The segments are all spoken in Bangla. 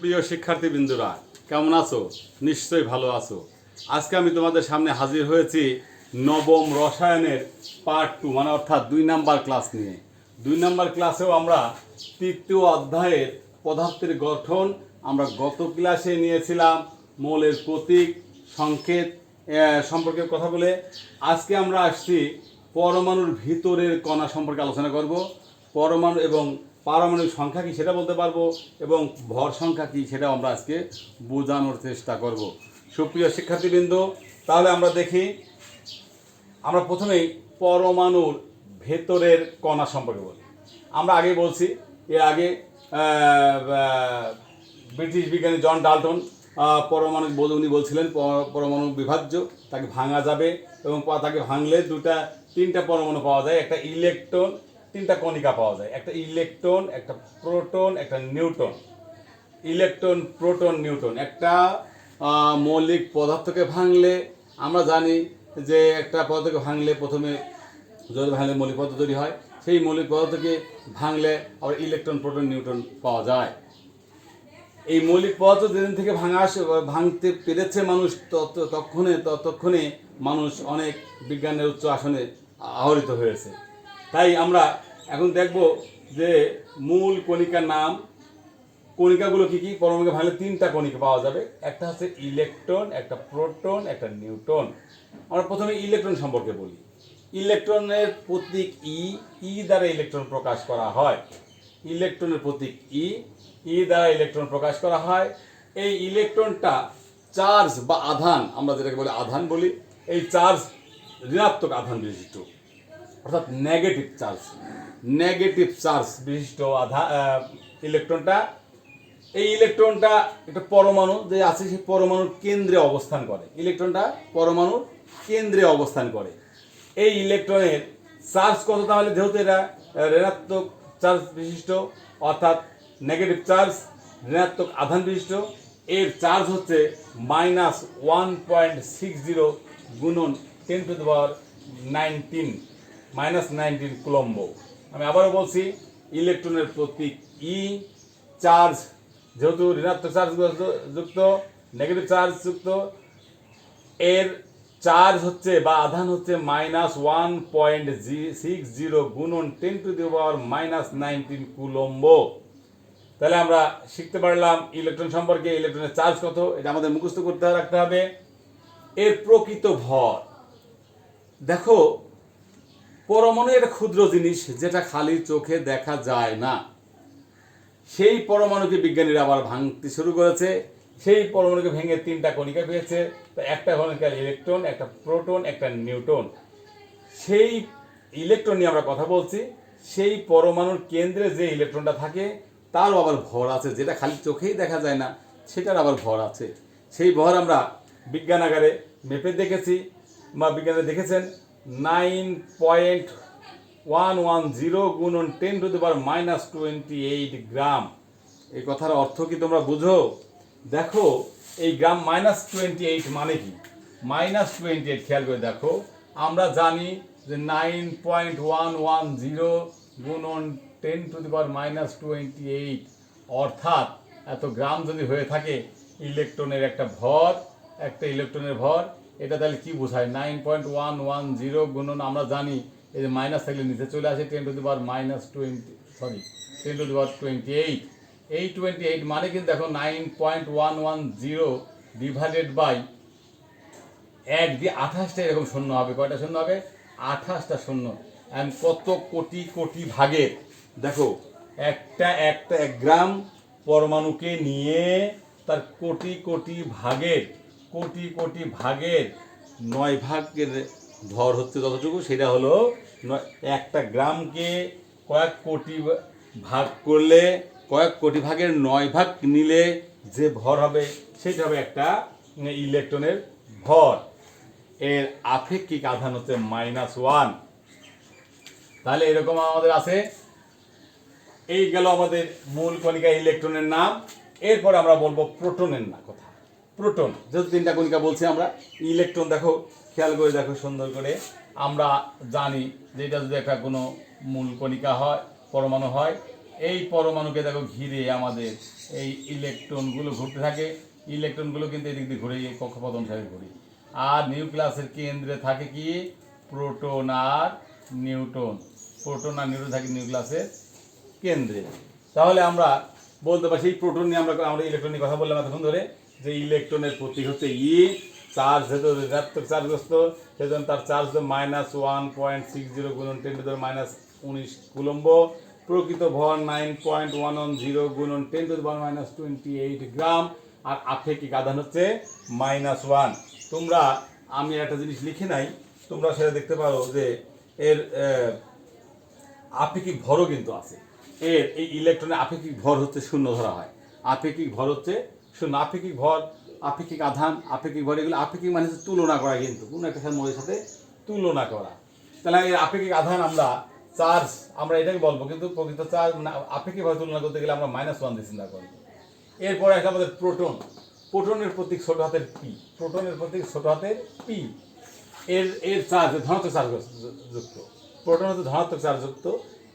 সুপ্রিয় শিক্ষার্থীবৃন্দরা, কেমন আছো? নিশ্চয়ই ভালো আছো। আজকে আমি তোমাদের সামনে হাজির হয়েছি নবম রসায়নের পার্ট 2 মানে অর্থাৎ 2 নাম্বার ক্লাস নিয়ে। 2 নাম্বার ক্লাসেও আমরা তৃতীয় অধ্যায়ের পদার্থের গঠন আমরা গত ক্লাসে নিয়েছিলাম মৌলের প্রতীক সংকেত সম্পর্কে কথা বলে। আজকে আমরা আসছি পরমাণুর ভিতরের কণা সম্পর্কে আলোচনা করব। পরমাণু এবং পারমাণবিক সংখ্যা কি সেটা বলতে পারবো এবং ভর সংখ্যা কি সেটাও আমরা আজকে বোঝানোর চেষ্টা করব। সুপ্রিয় শিক্ষার্থীবৃন্দ, তাহলে আমরা দেখি, আমরা প্রথমেই পরমাণুর ভেতরের কণা সম্পর্কে বলি। আমরা আগে বলছি, এর আগে ব্রিটিশ বিজ্ঞানী জন ডাল্টন পরমাণু উনি বলছিলেন পরমাণু বিভাজ্য, তাকে ভাঙা যাবে এবং তাকে ভাঙলে তিনটা পরমাণু পাওয়া যায়, একটা ইলেকট্রন, তিনটা কণিকা পাওয়া যায়, একটা ইলেকট্রন, একটা প্রোটন, একটা নিউট্রন। Electron, proton, neutron. একটা মৌলিক পদার্থকে ভাঙলে আমরা জানি যে একটা পদার্থকে ভাঙলে প্রথমে যদি ভাঙলে মৌলিক পদার্থ তৈরি হয়, সেই মৌলিক পদার্থকে ভাঙলে আবার ইলেকট্রন, প্রোটন, নিউট্রন পাওয়া যায়। এই মৌলিক পদার্থ যেদিন থেকে ভাঙতে পেরেছে মানুষ, ততক্ষণে মানুষ অনেক বিজ্ঞানের উচ্চ আসনে আহরিত হয়েছে। তাই আমরা এখন দেখব যে মূল কণিকার নাম। কণিকাগুলো কি কি? পরমাণুকে ভাঙলে তিনটা কণিকা পাওয়া যাবে, একটা হচ্ছে ইলেকট্রন, একটা প্রোটন, একটা নিউট্রন। আমরা প্রথমে ইলেকট্রন সম্পর্কে বলি। ইলেকট্রনের প্রতীক ই দ্বারা ইলেকট্রন প্রকাশ করা হয়। ইলেকট্রনের প্রতীক ই দ্বারা ইলেকট্রন প্রকাশ করা হয়। এই ইলেকট্রনটা চার্জ বা আধান, আমরা যেটাকে বলি আধান বলি, এই চার্জ ঋণাত্মক আধান বিশিষ্ট, অর্থাৎ নেগেটিভ চার্জ বিশিষ্ট ইলেকট্রনটা। এই ইলেকট্রনটা একটা পরমাণু যে আছে সেই পরমাণুর কেন্দ্রে অবস্থান করে। ইলেকট্রনটা পরমাণুর কেন্দ্রে অবস্থান করে। এই ইলেকট্রনের চার্জ কত? তাহলে যেহেতু এটা ঋণাত্মক চার্জ বিশিষ্ট, অর্থাৎ নেগেটিভ চার্জ, ঋণাত্মক আধান বিশিষ্ট, এর চার্জ হচ্ছে -1.60 গুণন 10⁻19 কুলম্ব। আমি আবারও বলছি, ইলেকট্রনের প্রতীক ই, চার্জ যেহেতু ঋণাত্মক চার্জ যুক্ত, নেগেটিভ চার্জ যুক্ত, এর চার্জ হচ্ছে বা আধান হচ্ছে -1.60 গুণন 10⁻19 কুলম্ব। তাহলে আমরা শিখতে পারলাম ইলেকট্রন সম্পর্কে, ইলেকট্রনের চার্জ কত এটা আমাদের মুখস্থ করতে রাখতে হবে। এর প্রকৃত ভর দেখো, পরমাণু একটা ক্ষুদ্র জিনিস যেটা খালি চোখে দেখা যায় না। সেই পরমাণুকে বিজ্ঞানীরা আবার ভাঙতে শুরু করেছে। সেই পরমাণুকে ভেঙে তিনটা কণিকা পেয়েছে। একটা কণিকা ইলেকট্রন, একটা প্রোটন, একটা নিউট্রন। সেই ইলেকট্রন নিয়ে আমরা কথা বলছি। সেই পরমাণুর কেন্দ্রে যে ইলেকট্রনটা থাকে তারও আবার ভর আছে, যেটা খালি চোখেই দেখা যায় না, সেটার আবার ভর আছে। সেই ভর আমরা বিজ্ঞানাগারে মেপে দেখেছি বা বিজ্ঞানীরা দেখেছেন 9.110 গুণন 10⁻28 গ্রাম। এই কথার অর্থ কি তোমরা বুঝো? দেখো, এই গ্রাম -28 মানে কি? -28 খেয়াল করে দেখো, আমরা জানি যে 9.110 গুণন 10⁻28, অর্থাৎ এত গ্রাম যদি হয়ে থাকে ইলেকট্রনের একটা ভর, একটা ইলেকট্রনের ভর, এটা তাহলে কি বোঝায়? 9.110 গুণন, আমরা জানি এই যে মাইনাস থাকলে নিচে চলে আসে 10⁻28। এই 28 মানে কিন্তু দেখো 9.110 ডিভাইডেড বাই 1 দিয়ে 28টা এরকম শূন্য হবে। কয়টা শূন্য হবে? 28টা শূন্য। এন্ড কত কোটি কোটি ভাগের, দেখো একটা 1 গ্রাম পরমাণুকে নিয়ে তার কোটি কোটি ভাগের 9 ভাগের ভর হচ্ছে যতটুকু, সেটা হলো একটা গ্রামকে কয়েক কোটি ভাগ করলে, কয়েক কোটি ভাগের 9 ভাগ নিলে যে ভর হবে সেটা হবে একটা ইলেকট্রনের ভর। এর আপেক্ষিক আধান হচ্ছে -1। তাহলে এরকম আমাদের আছে। এই গেল আমাদের মূল কণিকা ইলেকট্রনের নাম। এরপর আমরা বলবো প্রোটনের কথা। প্রোটন, যেহেতু তিনটা কণিকা বলছি আমরা, ইলেকট্রন দেখো, খেয়াল করে দেখো সুন্দর করে। আমরা জানি যে এটা যদি একটা কোনো মূল কণিকা হয়, পরমাণু হয়, এই পরমাণুকে দেখো ঘিরে আমাদের এই ইলেকট্রনগুলো ঘুরতে থাকে। ইলেকট্রনগুলো কিন্তু এদিক দিয়ে ঘুরে এই কক্ষপথ অনুসারে ঘুরে। আর নিউক্লিয়াসের কেন্দ্রে থাকে কি প্রোটন আর নিউট্রন। প্রোটন আর নিউট্রন থাকে নিউক্লিয়াসের কেন্দ্রে। তাহলে আমরা বলতে পারি সেই প্রোটন নিয়ে আমরা ইলেকট্রন নিয়ে কথা বললাম এতক্ষণ ধরে, যে ইলেকট্রনের প্রতীক হচ্ছে ই, চার্জ যেহেতু ঋণাত্মক চার্জগ্রস্ত সেজন্য তার চার্জ -1.60 গুণন 10⁻⁻19 কুলম্ব। প্রকৃত ভর 9.110 গুণন 10⁻⁻28 গ্রাম। আর আপেক্ষিক আধান হচ্ছে -1। তোমরা আমি একটা জিনিস লিখে নাই, তোমরা সেটা দেখতে পারো যে এর আপেক্ষিক ভরও কিন্তু আছে। এর এই ইলেকট্রনের আপেক্ষিক ভর হচ্ছে 0 ধরা হয়। আপেক্ষিক ভর হচ্ছে 0। আপেক্ষিক ভর, আপেক্ষিক আধান, আপেক্ষিক ভর, এগুলো আপেক্ষিক মানে হচ্ছে তুলনা করা, কিন্তু কোনো একটা মৌলের সাথে তুলনা করা। তাহলে এর আপেক্ষিক আধান আমরা চার্জ আমরা এটাকে বলবো, কিন্তু প্রকৃত চার্জ মানে আপেক্ষিকভাবে তুলনা করতে গেলে আমরা -1 দিয়ে চিন্তা করবো। এরপরে একটা আমাদের প্রোটন। প্রোটনের প্রতীক ছোট হাতের পি। প্রোটনের প্রতীক ছোট হাতের পি। এর চার্জ ধনাত্মক চার্জ যুক্ত। প্রোটন হচ্ছে ধনাত্মক চার্জ যুক্ত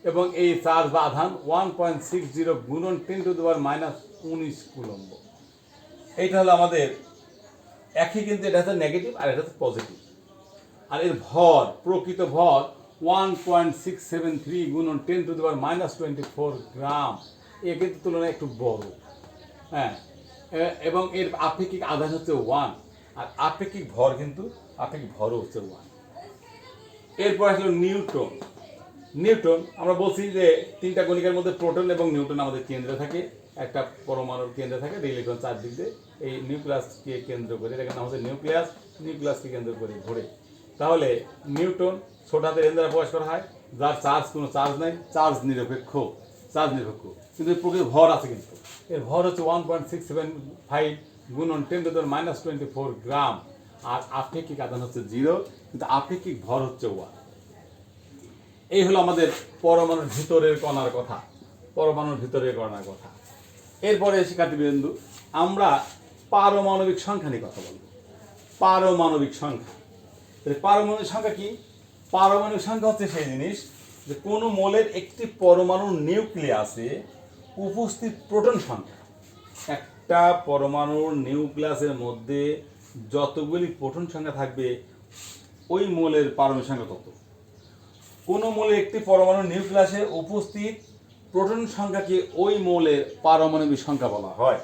এবং এই চার্জ বা আধান 1.60 গুণন 10⁻⁻19 কুলম্ব। এইটা হলো আমাদের একই, কিন্তু এটা হচ্ছে নেগেটিভ আর এটা হচ্ছে পজিটিভ। আর এর ভর, প্রকৃত ভর 1.673 গুণন 10⁻⁻24 গ্রাম। এ কিন্তু তুলনায় একটু বড়। হ্যাঁ, এবং এর আপেক্ষিক আধান হচ্ছে 1 আর আপেক্ষিক ভর কিন্তু আপেক্ষিক ভরও হচ্ছে 1। এরপর আসলো নিউট্রন। নিউট্রন আমরা বলছি যে তিনটা কণিকার মধ্যে প্রোটন এবং নিউট্রন আমাদের কেন্দ্রে থাকে। একটা পরমাণুর কেন্দ্রে থাকে, ইলেকট্রন চারদিক দিয়ে এই নিউক্লিয়াসকে কেন্দ্র করে, এটাকে নাম হচ্ছে নিউক্লিয়াস। নিউক্লিয়াসকে কেন্দ্র করে ঘোরে। তাহলে নিউট্রন ছোট হাতের এন দ্বারা প্রকাশ করা হয়, যার চার্জ কোনো চার্জ নাই, চার্জ নিরপেক্ষ। চার্জ নিরপেক্ষ কিন্তু এর প্রকৃত ভর আছে, কিন্তু এর ভর হচ্ছে 1.675 গুণন 10⁻⁻24 গ্রাম। আর আপেক্ষিক আধান হচ্ছে 0, কিন্তু আপেক্ষিক ভর হচ্ছে 1। এই হলো আমাদের পরমাণুর ভিতরের কণার কথা। পরমাণুর ভিতরের কণার কথা। এরপরে শিক্ষার্থীবৃন্দ আমরা পারমাণবিক সংখ্যা নিয়ে কথা বলব। পারমাণবিক সংখ্যা। পারমাণবিক সংখ্যা কি? পারমাণবিক সংখ্যা হচ্ছে সেই জিনিস যে কোনো মৌলের একটি পরমাণুর নিউক্লিয়াসে উপস্থিত প্রোটন সংখ্যা। একটা পরমাণুর নিউক্লিয়াসের মধ্যে যতগুলি প্রোটন সংখ্যা থাকবে ওই মৌলের পারমাণবিক সংখ্যা তত। কোনো মৌলের একটি পরমাণুর নিউক্লিয়াসে উপস্থিত প্রোটন সংখ্যাকে ওই মৌলের পারমাণবিক সংখ্যা বলা হয়।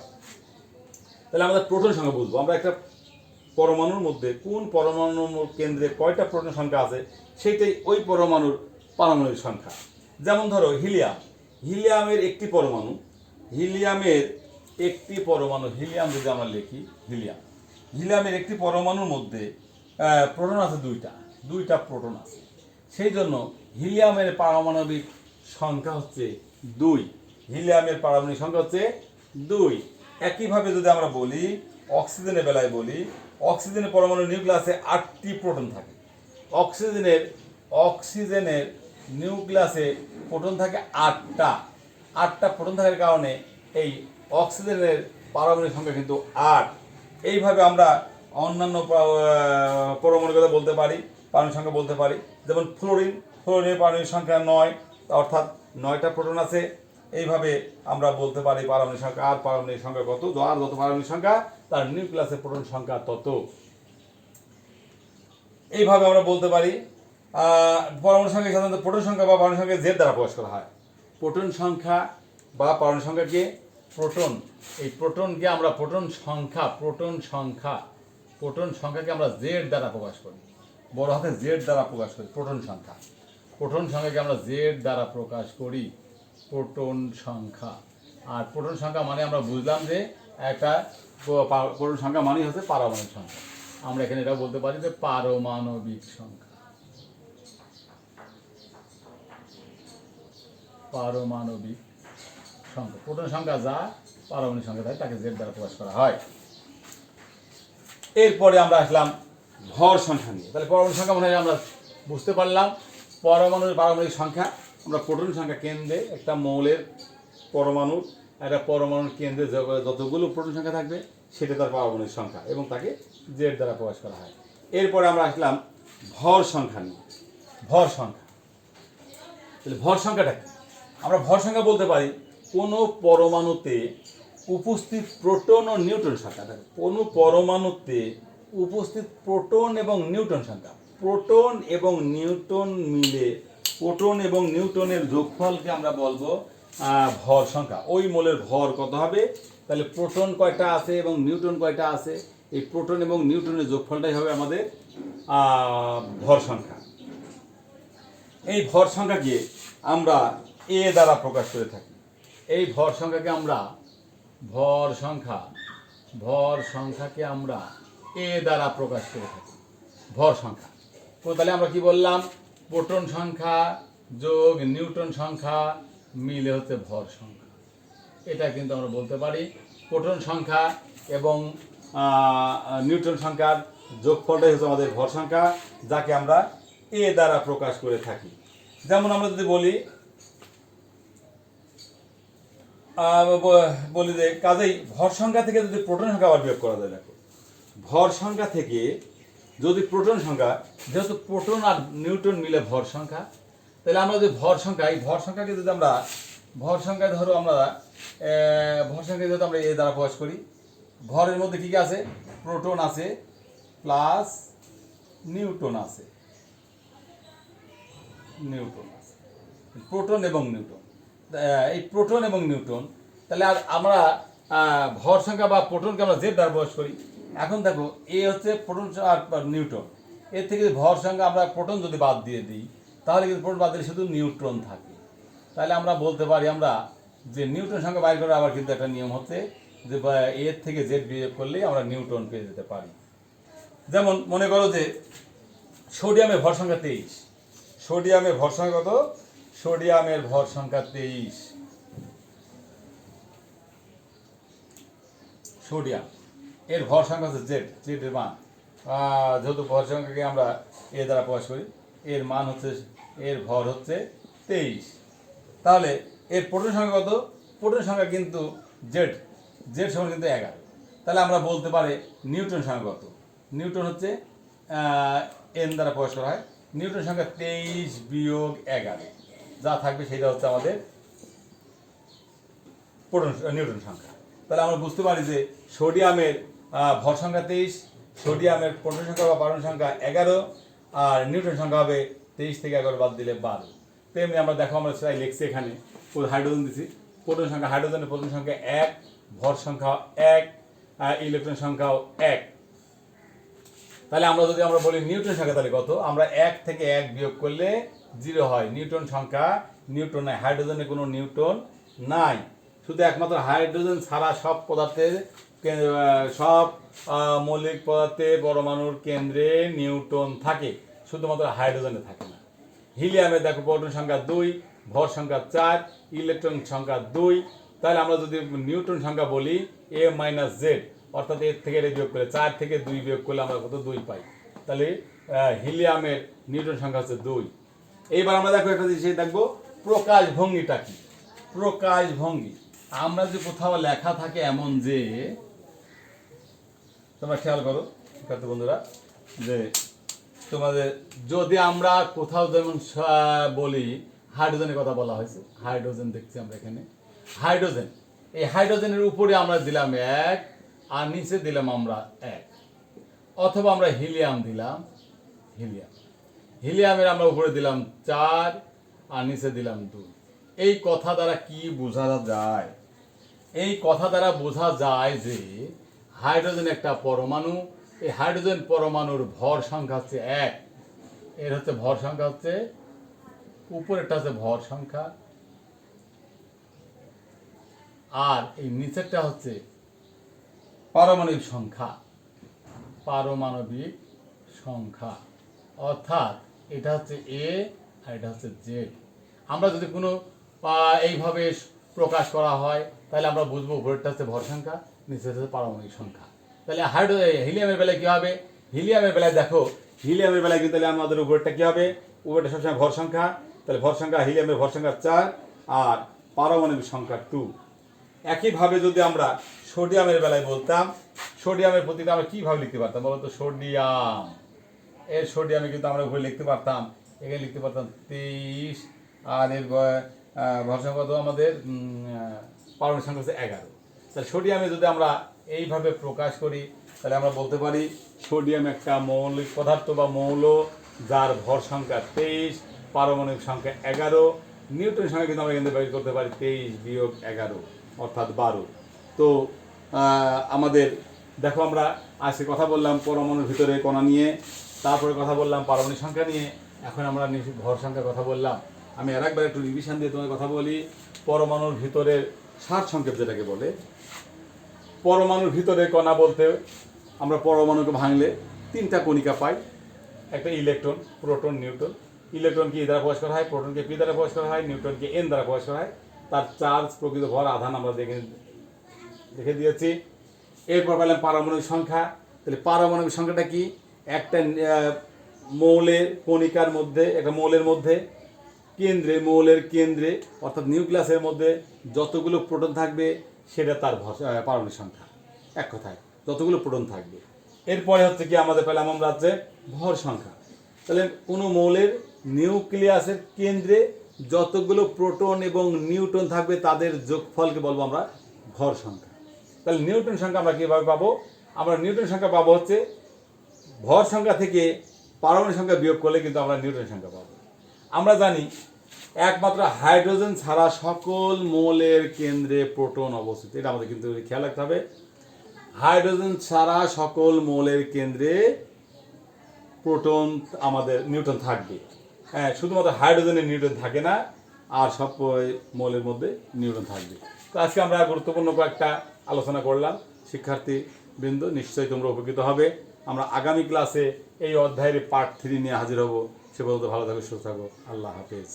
তাহলে আমাদের প্রোটন সংখ্যা বুঝবো আমরা, একটা পরমাণুর মধ্যে কোন পরমাণুর কেন্দ্রে কয়টা প্রোটন সংখ্যা আছে সেটাই ওই পরমাণুর পারমাণবিক সংখ্যা। যেমন ধরো হিলিয়াম। হিলিয়ামের একটি পরমাণু, হিলিয়ামের একটি পরমাণু, হিলিয়াম যদি আমরা লিখি হিলিয়াম, হিলিয়ামের একটি পরমাণুর মধ্যে প্রোটন আছে দুইটা প্রোটন আছে। সেই জন্য হিলিয়ামের পারমাণবিক সংখ্যা হচ্ছে 2। হিলিয়ামের পারমাণবিক সংখ্যা হচ্ছে 2। একইভাবে যদি আমরা বলি অক্সিজেনের বেলায় বলি, অক্সিজেনের পরমাণু নিউক্লিয়াসে 8টি প্রোটন থাকে। অক্সিজেনের নিউক্লিয়াসে প্রোটন থাকে 8টা প্রোটন থাকার কারণে এই অক্সিজেনের পারমাণবিক সংখ্যা কিন্তু 8। এইভাবে আমরা অন্যান্য পরমাণুর কথা বলতে পারি, পারমাণবিক সংখ্যা বলতে পারি। যেমন ফ্লোরিনের পারমাণবিক সংখ্যা 9, অর্থাৎ 9টা প্রোটন আছে। এইভাবে আমরা বলতে পারি পারমাণবিক সংখ্যা। আর পারমাণবিক সংখ্যা কত? আর যত পারমাণবিক সংখ্যা তার নিউক্লিয়াসের প্রোটন সংখ্যা তত। এইভাবে আমরা বলতে পারি। পরমাণু সংখ্যা সাধারণত প্রোটন সংখ্যা বা পারমাণবিক সংখ্যা জেড দ্বারা প্রকাশ করা হয়। প্রোটন সংখ্যা বা পারমাণবিক সংখ্যাকে এই প্রোটনকে আমরা প্রোটন সংখ্যাকে আমরা জেড দ্বারা প্রকাশ করি, বড় হাতে জেড দ্বারা প্রকাশ করি প্রোটন সংখ্যা। প্রোটন সংখ্যাকে আমরা জেড দ্বারা প্রকাশ করি, প্রোটন সংখ্যা। আর প্রোটন সংখ্যা মানে আমরা বুঝলাম যে একটা প্রোটন সংখ্যা মানে হচ্ছে পারমাণবিক সংখ্যা। আমরা এখানে এটা বলতে পারি যে পারমাণবিক সংখ্যা। পারমাণবিক সংখ্যা, প্রোটন সংখ্যা যা পারমাণবিক সংখ্যা থাকে তাকে জেড দ্বারা প্রকাশ করা হয়। এরপরে আমরা আসলাম ভর সংখ্যা নিয়ে। তাহলে পরমাণু সংখ্যা মনে হয় আমরা বুঝতে পারলাম। পারমাণবিক সংখ্যা আমরা প্রোটন সংখ্যা কেন্দ্রে একটা মৌলের পরমাণুর কেন্দ্রে যতগুলো প্রোটন সংখ্যা থাকবে সেটা তার পারমাণবিক সংখ্যা এবং তাকে জেড দ্বারা প্রকাশ করা হয়। এরপরে আমরা আসলাম ভর সংখ্যা নিয়ে। ভর সংখ্যা, তাহলে ভর সংখ্যাটা কি? আমরা ভর সংখ্যা বলতে পারি কোনো পরমাণুতে উপস্থিত প্রোটন ও নিউট্রন সংখ্যা। দেখো, কোনো পরমাণুতে উপস্থিত প্রোটন এবং নিউট্রন সংখ্যা, প্রোটন এবং নিউট্রন মিলে প্রোটন এবং নিউট্রনের যোগফলকে আমরা বলবো ভর সংখ্যা। ওই মোলের ভর কত হবে, তাহলে প্রোটন কয়টা আছে এবং নিউট্রন কয়টা আছে, এই প্রোটন এবং নিউট্রনের যোগফলটাই হবে আমাদের ভর সংখ্যা। এই ভর সংখ্যাকে আমরা এ দ্বারা প্রকাশ করে থাকি। এই ভর সংখ্যাকে আমরা ভর সংখ্যাকে আমরা এ দ্বারা প্রকাশ করে থাকি, ভর সংখ্যা। তো তাহলে আমরা কি বললাম, প্রোটন সংখ্যা যোগ নিউট্রন সংখ্যা মিলে হচ্ছে ভর সংখ্যা। এটা কিন্তু আমরা বলতে পারি প্রোটন সংখ্যা এবং নিউট্রন সংখ্যার যোগফলটাই হচ্ছে আমাদের ভর সংখ্যা, যাকে আমরা এ দ্বারা প্রকাশ করে থাকি। যেমন আমরা যদি বলি যে কাজেই ভর সংখ্যা থেকে যদি প্রোটন সংখ্যা আবার বিয়োগ করা যায়। দেখো, ভর সংখ্যা থেকে যদি প্রোটন সংখ্যা, যেহেতু প্রোটন আর নিউট্রন মিলে ভর সংখ্যা, তাহলে আমরা যদি ভর সংখ্যা, এই ভর সংখ্যাকে যদি আমরা ভর সংখ্যা ধরো আমরা ভর সংখ্যা যদি আমরা এ দ্বারা প্রকাশ করি, ভরের মধ্যে কী কী আছে, প্রোটন আছে প্লাস নিউট্রন আছে, প্রোটন এবং নিউট্রন, এই প্রোটন এবং নিউট্রন। তাহলে আর আমরা ভর সংখ্যা বা প্রোটনকে আমরা জেড দ্বারা প্রকাশ করি। এখন দেখো, এ হচ্ছে প্রোটন আর নিউট্রন, এর থেকে ভর সংখ্যা আমরা প্রোটন যদি বাদ দিয়ে দিই, তাহলে কিন্তু প্রোটন বাদ দিলে শুধু নিউট্রন থাকে। তাহলে আমরা বলতে পারি আমরা যে নিউট্রন সংখ্যা বাইর করার আবার কিন্তু একটা নিয়ম হচ্ছে যে এর থেকে জেড বিয়োগ করলে আমরা নিউট্রন পেয়ে যেতে পারি। যেমন মনে করো যে সোডিয়ামের ভর সংখ্যা 23, সোডিয়ামের ভর সংখ্যা কত, সোডিয়ামের ভর সংখ্যা 23। সোডিয়াম এর ভর সংখ্যা হচ্ছে জেড, জেডের মান, যেহেতু ভর সংখ্যাকে আমরা এ দ্বারা প্রকাশ করি, এর মান হচ্ছে, এর ভর হচ্ছে 23। তাহলে এর প্রোটন সংখ্যা কত, প্রোটন সংখ্যা কিন্তু জেড, জেড সমান কিন্তু 11। তাহলে আমরা বলতে পারি নিউট্রন সংখ্যা কত, নিউট্রন হচ্ছে এন দ্বারা প্রকাশ করা হয়, নিউট্রন সংখ্যা 23 বিয়োগ 11, যা থাকবে সেটা হচ্ছে আমাদের প্রোটন নিউট্রন সংখ্যা। তাহলে আমরা বুঝতে পারি যে সোডিয়ামের ভর সংখ্যা 23, সোডিয়ামের প্রোটন সংখ্যা বা পারমাণবিক সংখ্যা 11, আর নিউট্রন সংখ্যা হবে 23 থেকে 11 বাদ দিলে 12। তেমনি আমরা দেখো, আমরা সেটাই লিখছি এখানে, হাইড্রোজেন দিছি, প্রোটন সংখ্যা, হাইড্রোজেনের প্রোটন সংখ্যা 1, ভর সংখ্যা 1, ইলেকট্রন সংখ্যাও 1। তাহলে আমরা যদি আমরা বলি নিউট্রন সংখ্যা তাহলে কত, আমরা 1 থেকে 1 বিয়োগ করলে 0 হয়। নিউট্রন সংখ্যা, নিউট্রন নাই, হাইড্রোজেনে কোনো নিউট্রন নাই, শুধু একমাত্র হাইড্রোজেন ছাড়া সব পদার্থের, সব মৌলিক পদার্থে পরমাণুর কেন্দ্রে নিউট্রন থাকে, শুধুমাত্র হাইড্রোজেনে থাকে না। হিলিয়ামে দেখো প্রোটন সংখ্যা 2, ভর সংখ্যা 4, ইলেকট্রন সংখ্যা 2। তাহলে আমরা যদি নিউট্রন সংখ্যা বলি এ মাইনাস জেড, অর্থাৎ এর থেকে বিয়োগ করে 4 থেকে 2 বিয়োগ করলে আমরা কত 2 পাই। তাহলে হিলিয়ামের নিউট্রন সংখ্যা হচ্ছে 2। এইবার আমরা দেখো একটা জিনিস দেখবো, প্রকাশ ভঙ্গিটা কি। প্রকাশ ভঙ্গি আমরা যে কোথাও লেখা থাকে এমন যে, তোমরা খেয়াল করো বন্ধুরা, যে তোমাদের যদি আমরা কোথাও যেমন বলি হাইড্রোজেনের কথা বলা হয়েছে, হাইড্রোজেন দেখছি আমরা এখানে, হাইড্রোজেন, এই হাইড্রোজেনের উপরে আমরা দিলাম 1 আর নিচে দিলাম আমরা 1, অথবা আমরা হিলিয়াম দিলাম, হিলিয়ামের আমরা উপরে দিলাম 4 আর নিচে দিলাম 2। এই কথা দ্বারা কি বোঝা যায়, এই কথা দ্বারা বোঝা যায় যে হাইড্রোজেন একটা পরমাণু, এই হাইড্রোজেন পরমাণুর ভর সংখ্যা হচ্ছে 1, এর হচ্ছে ভর সংখ্যা হচ্ছে, উপরেরটা হচ্ছে ভর সংখ্যা, আর এই নিচেরটা হচ্ছে পারমাণবিক সংখ্যা, পারমাণবিক সংখ্যা, অর্থাৎ এটা হচ্ছে এ আর এটা হচ্ছে জেড। আমরা যদি কোনো এইভাবে প্রকাশ করা হয় তাহলে আমরা বুঝবো উপরেরটা হচ্ছে ভর সংখ্যা, নিচে হচ্ছে পারমাণবিক সংখ্যা। তাহলে হিলিয়ামের বেলায় কি হবে, হিলিয়ামের বেলায় দেখো, হিলিয়ামের বেলায় কিন্তু তাহলে আমাদের উপরেরটা কি হবে, উপরেরটা সবসময় ভর সংখ্যা, তাহলে ভর সংখ্যা, হিলিয়ামের ভর সংখ্যা 4 আর পারমাণবিক সংখ্যা 2। একইভাবে যদি আমরা সোডিয়ামের বেলায় বলতাম, সোডিয়ামের প্রতিটা আমরা কীভাবে লিখতে পারতাম বলতো, সোডিয়াম, এর সোডিয়ামে কিন্তু আমরা উপরে লিখতে পারতাম, এখানে লিখতে পারতাম 23, আর এর ভর সংখ্যা তো আমাদের পারমাণবিক সংখ্যা হচ্ছে 11। তাহলে সোডিয়ামে যদি আমরা এইভাবে প্রকাশ করি তাহলে আমরা বলতে পারি সোডিয়াম একটা মৌলিক পদার্থ বা মৌল, যার ভর সংখ্যা 23, পারমাণবিক সংখ্যা 11। নিউটন সংখ্যা কিন্তু আমরা কিন্তু বের করতে পারি 23 - 11 অর্থাৎ 12। তো আমাদের দেখো আমরা আজকে কথা বললাম পরমাণুর ভিতরে কণা নিয়ে, তারপরে কথা বললাম পারমাণবিক সংখ্যা নিয়ে, এখন আমরা ভর সংখ্যার কথা বললাম। আমি আর একবার একটু রিভিশন দিয়ে তোমার কথা বলি। পরমাণুর ভিতরের সার সংক্ষেপ যেটাকে বলে, পরমাণুর ভিতরে কণা বলতে আমরা পরমাণুকে ভাঙলে 3টা কণিকা পাই। একটা ইলেকট্রন, প্রোটন, নিউট্রন। ইলেকট্রনকে ই দ্বারা প্রকাশ করা হয়, প্রোটনকে পি দ্বারা প্রকাশ করা হয়, নিউট্রনকে এন দ্বারা প্রকাশ করা হয়। তার চার্জ, প্রকৃত ভর, আধান আমরা দেখে দিয়েছি। এরপর পেলাম পারমাণবিক সংখ্যা। তাহলে পারমাণবিক সংখ্যাটা কি? একটা মৌলের কণিকার মধ্যে, একটা মৌলের মধ্যে কেন্দ্রে, মৌলের কেন্দ্রে অর্থাৎ নিউক্লিয়াসের মধ্যে যতগুলো প্রোটন থাকবে সেটা তার পারমাণবিক সংখ্যা। এক কথায় যতগুলো প্রোটন থাকবে। এরপরে হচ্ছে কি আমাদের পেলাম আমরা হচ্ছে ভর সংখ্যা। তাহলে কোনো মৌলের নিউক্লিয়াসের কেন্দ্রে যতগুলো প্রোটন এবং নিউট্রন থাকবে তাদের যোগফলকে বলবো আমরা ভর সংখ্যা। তাহলে নিউটন সংখ্যা আমরা কীভাবে পাবো? আমরা নিউটন সংখ্যা পাবো হচ্ছে ভর সংখ্যা থেকে পারমাণবিক সংখ্যা বিয়োগ করলে কিন্তু আমরা নিউটন সংখ্যা পাবো। আমরা জানি একমাত্র হাইড্রোজেন ছাড়া সকল মৌলের কেন্দ্রে প্রোটন অবস্থিত। এটা আমাদের কিন্তু খেয়াল রাখতে হবে। হাইড্রোজেন ছাড়া সকল মৌলের কেন্দ্রে প্রোটন আমাদের নিউট্রন থাকবে। হ্যাঁ, শুধুমাত্র হাইড্রোজেনের নিউট্রন থাকে না, আর সব মৌলের মধ্যে নিউট্রন থাকবে। তো আজকে আমরা গুরুত্বপূর্ণ কয়েকটা আলোচনা করলাম। শিক্ষার্থী বৃন্দ, নিশ্চয়ই তোমরা উপকৃত হবে। আমরা আগামী ক্লাসে এই অধ্যায়ের পার্ট 3 নিয়ে হাজির হব। সে পর্যন্ত ভালো থাকো, সুস্থ থাকো। আল্লাহ হাফেজ।